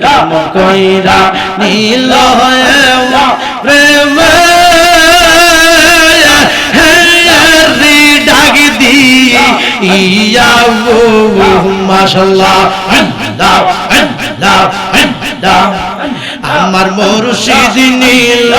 কেমন কইরা নীল প্রেম ডাক দি ইয়া মাশাআল্লাহ আমার মুর্শিদ নীল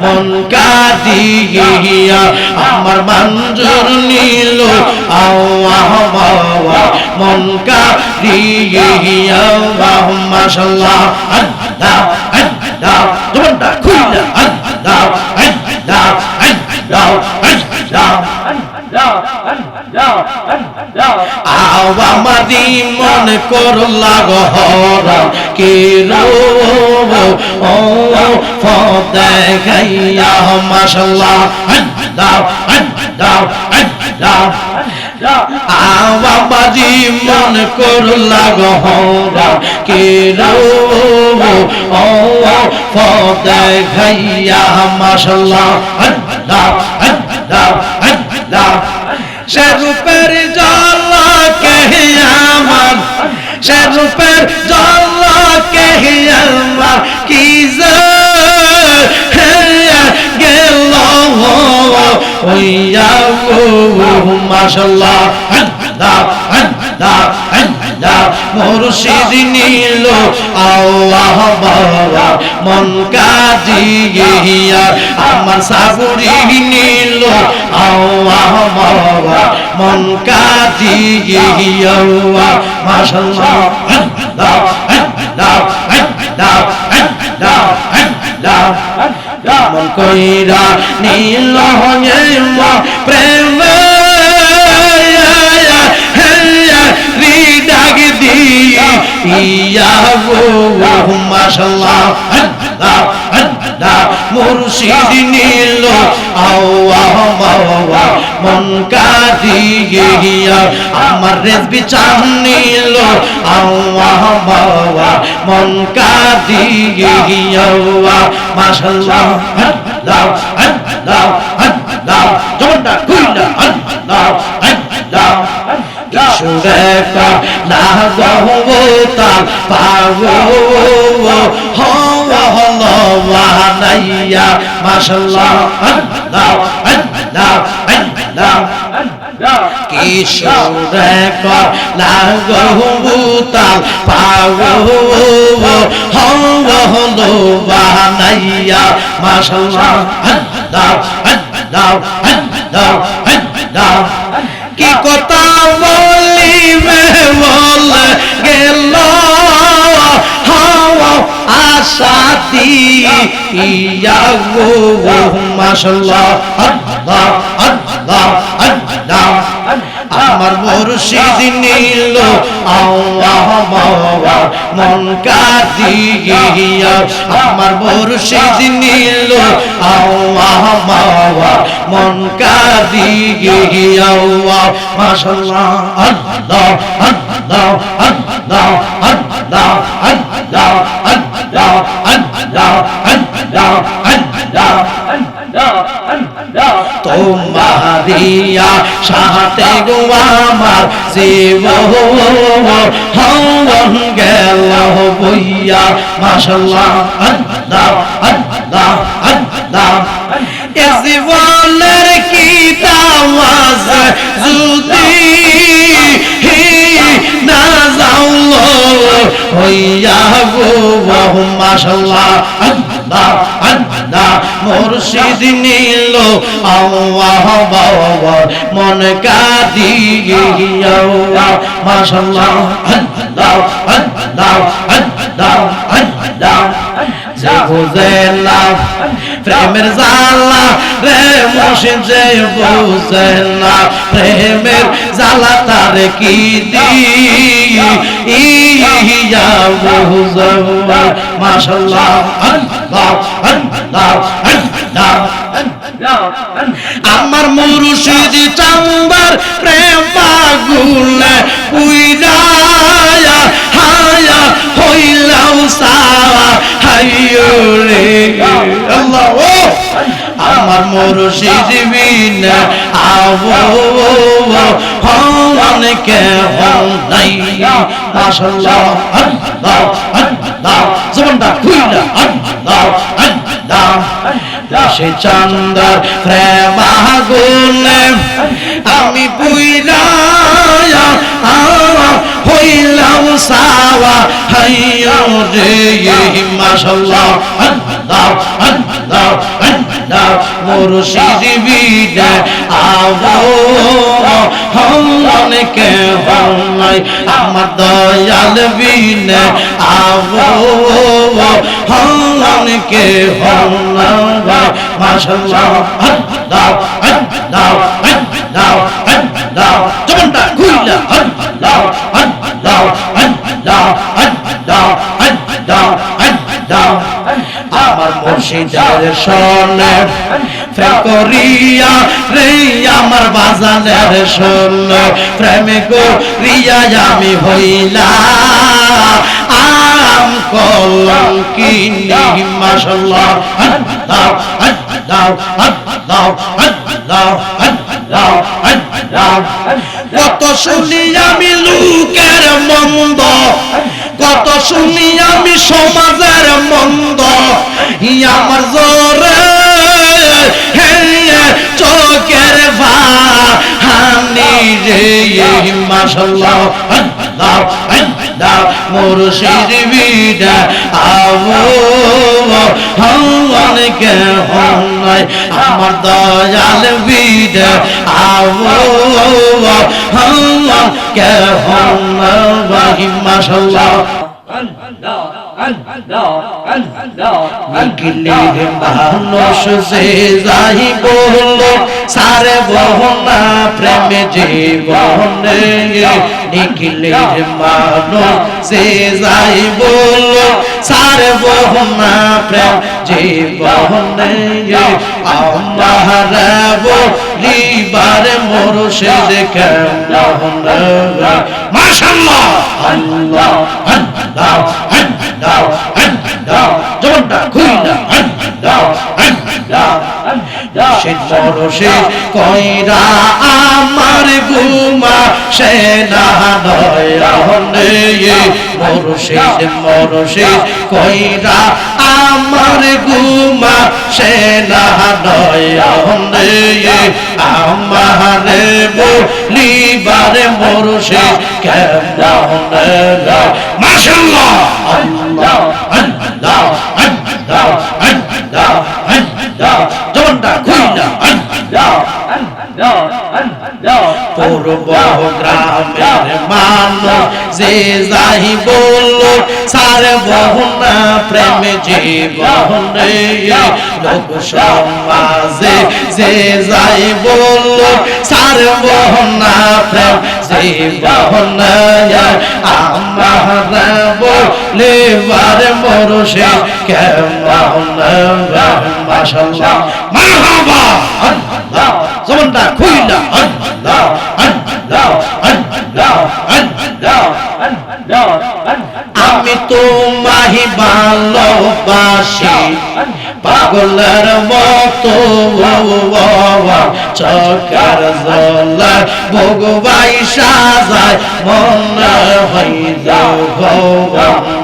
মন কাদিয়া আমার মঞ্জুর নীল মন কাদিয়া মাশাআল্লাহ আল্লাহ আল্লাহ তোমরা খুইলা আল্লাহ আল্লাহ আল্লাহ আমারি মন করলা গহরা কে দেখাইয়া মাশাআল্লাহ আল্লাহ আল্লাহ আল্লাহ আমারি মন করলা গহরা কে দেখাইয়া মাশাআল্লাহ আল্লাহ আল্লাহ আল্লাহ সে রূপের জ্বালাকে আমার সে রূপের জ্বালাকে আমার কি গেল ওইয়া মাশাআল্লাহ আল্লাহ আল্লাহ আল্লাহ মুর্শিদ নীল আল্লাহ বাবা মন কাদিয়া আমার সাবরি নীল আল্লাহ বাবা মন কাদিয়া মাশাআল্লাহ আল্লাহ আল্লাহ আল্লাহ আল্লাহ আল্লাহ মন কইরা নীল প্রেম ইয়া মাশাআল্লাহ আল্লাহ আল্লাহ মুর্শিদ নীল মন কাদিয়া আমার রেজবি চান নীল মন কাদিয়া মাশাআল্লাহ আল্লাহ আল্লাহ আল্লাহ তোমরা কইলা আল্লাহ আল্লাহ কিশোরেকা লাগোতা পাগো হওয়ানাইয়া মাশাআল্লাহ আল্লাহ আল্লাহ আল্লাহ কিশোরেকা লাগোতা পাগো হওয়ানাইয়া মাশাআল্লাহ আল্লাহ আল্লাহ আল্লাহ আল্লাহ কি কথা বলিবে বল গেল হাওয়া আশাতি ইয়া গো মাশাআল্লাহ আল্লাহ আল্লাহ আল্লাহ আমার মুর্শিদ নীল আল্লাহ বাবা মন কাদিয়া আমার মুর্শিদ নীল আল্লাহ বাবা মন কাদিয়া মাশাআল্লাহ আল্লাহ আল্লাহ আল্লাহ আল্লাহ আল্লাহ আল্লাহ আল্লাহ আল্লাহ আল্লাহ তোমারিয়া সাথে গো আমার জীবন হওন গেল বইয়া মাশাআল্লাহ আল্লাহ আল্লাহ আল্লাহ এ জীবনের কি তাওয়াজ যদি না যাও হইয়া গো মাশাআল্লাহ আল্লাহ আল্লাহ মুর্শিদ নীল আল্লাহ বাবা মন কাদিয়া মাশাআল্লাহ আল্লাহ আল্লাহ আল্লাহ আল্লাহ যে বুঝে না প্রেমের জ্বালা রে মুর্শিদ যে বুঝে না প্রেমের জ্বালা তার কি দি ইয়া বুঝবা মাশাআল্লাহ আল্লাহ আল্লাহ আল্লাহ আমার মুর্শিদ চাম্বার প্রেম পাগল উইরায়া হায়া হইলাও সারা হাইরে আল্লাহ আমার মুর্শিদ বিনা আবো হন কে হন নাই মাশাআল্লাহ আল্লাহ আল্লাহ জবানটা খুইলা আল্লাহ আল্লাহ সে চাঁদার প্রেম আগুনে আমি পুইরা হইলাম সাওয়া হাইয়ো রে মাশাআল্লাহ আল্লাহ আল্লাহ আল্লাহ মুর্শিদ বিনা আবো হন কে হন নাই আমার দয়াল বিনা আবো হন কে হন নাই মাশাআল্লাহ আল্লাহ আল্লাহ আল্লাহ আল্লাহ জবানটা খুইলা আল্লাহ আল্লাহ আল্লাহ আল্লাহ আল্লাহ আল্লাহ আমার মুর্শিদের শোনে প্রেম করিয়া রে আমার বাজানের শোনে প্রেম করিয়া আমি হইলা আম কলঙ্কিনী মাশাআল্লাহ আল্লাহ আল্লাহ আল্লাহ আল্লাহ আল্লাহ আল্লাহ কত শুনি আমি লোকের মন্দ কত শুনি আমি সমাজের মন্দ আমার জোরে চোখের ভানি রে মাশাআল্লাহ আল্লাহ আল্লাহ মুর্শিদ বিনা আবো হন কে হন নাই আমার দয়াল বিনা আবো হন কে হন নাই মাশাআল্লাহ নিখিলের মানুষ যে যাই বলল সারে বহনা প্রেমে জীবনে নিখিলের মানুষ যে যাই বলল সারে বহনা প্রেম জীবনে আমার বলিবার মুর্শিদ কেমন মাশাআল্লাহ আল্লাহ আল্লাহ আল্লাহ আল্লাহ জবানটা খুইলা আল্লাহ আল্লাহ সে মরশে কইরা আমার গুমা সে না দয়ানে মরশে মরশে কইরা আমার গুমা সে না দয়ানে আমারে বলিবারে মরশে কেমন মাশাআল্লাহ আল্লাহ আল্লাহ আল্লাহ আল্লাহ আল্লাহ জবানটা খুইলা আল্লাহ পূর্ব গ্রামের মানুষ যে যাই বলল সার বহুনা প্রেম জীবনে লোক সমাজে যে যাই বলল সার বহুনা প্রেম জীবনে আমার বলিবার মুর্শিদ কেমন মাশাআল্লাহ মারহাবা আল্লাহ জবানটা খুইলা আল্লাহ আল্লাহ আল্লাহ আল্লাহ আমি তোমায় ভালোবাসি পাগলের মতো চোখের জলে ভগবাই সাজায় মনে হয়ে যাও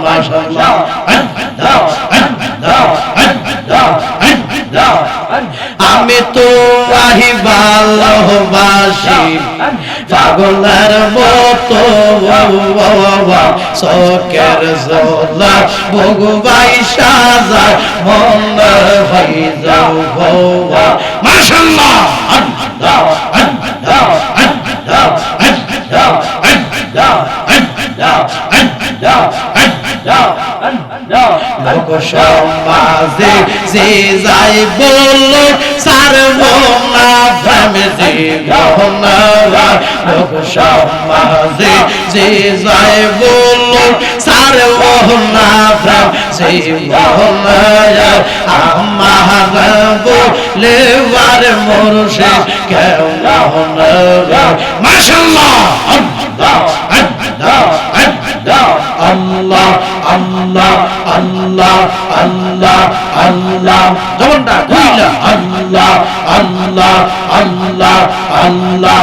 মাশাআল্লাহ আল্লাহ আল্লাহ আল্লাহ আল্লাহ আমি তোমায় ভালোবাসি পাগলের মতো চোখের জলে ভগবাই সাজায় মনে হয়ে যাও মাশাআল্লাহ আল্লাহ আল্লাহ আল্লাহ আল্লাহ আল্লাহ আল্লাহ আল্লাহ আল্লাহ লোক সমাজে যে যাই বলল সারবনা প্রেম জীবনা লোক সমাজে যে যাই বলল সারবনা প্রেম জীবনা আমার বলিবার মুর্শিদ কেমন মাশাআল্লাহ আল্লাহ আল্লাহ আল্লাহ আল্লাহ আল্লাহ আল্লাহ আল্লাহ আল্লাহ জবানটা খুইলা আল্লাহ আল্লাহ আল্লাহ আল্লাহ আল্লাহ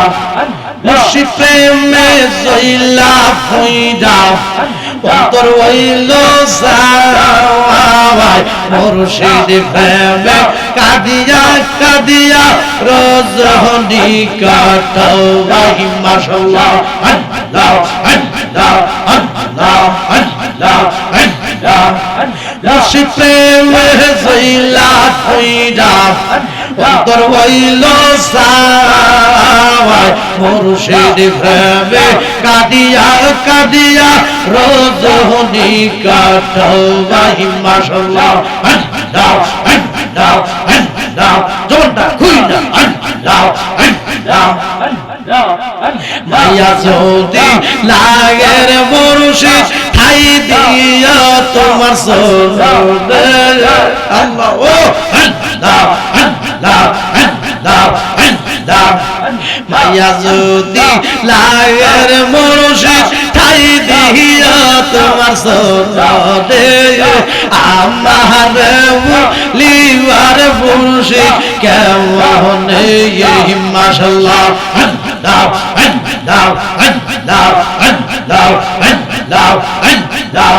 মুর্শিদ প্রেমে জইলা ফইরা অন্তর হইল সাওয়াই মুর্শিদ প্রেমে কাদিয়া কাদিয়া রজনী কাটাই মাশাআল্লাহ আল্লাহ আল্লাহ আল্লাহ আল্লাহ আল্লাহ মুর্শিদ প্রেমে জইলা ফইরা অন্তর হইল সাওয়াই মুর্শিদ প্রেমে কাদিয়া কাদিয়া রজনী কাটাই মাশাআল্লাহ আল্লাহ আল্লাহ আল্লাহ জোরটা খুইনা আল্লাহ আল্লাহ মায়া যদি লাগের মুর্শিদ ঠাই দিয়া তোমার সোনে আল্লাহ ও আল্লাহ আল্লাহ আল্লাহ আল্লাহ মায়া যদি লাগের মুর্শিদ ঠাই দিয়া তোমার সোনে আমার লিওয়ার মুর্শিদ কেমন মাশাআল্লাহ আল্লাহ আল্লাহ আল্লাহ আল্লাহ আল্লাহ আল্লাহ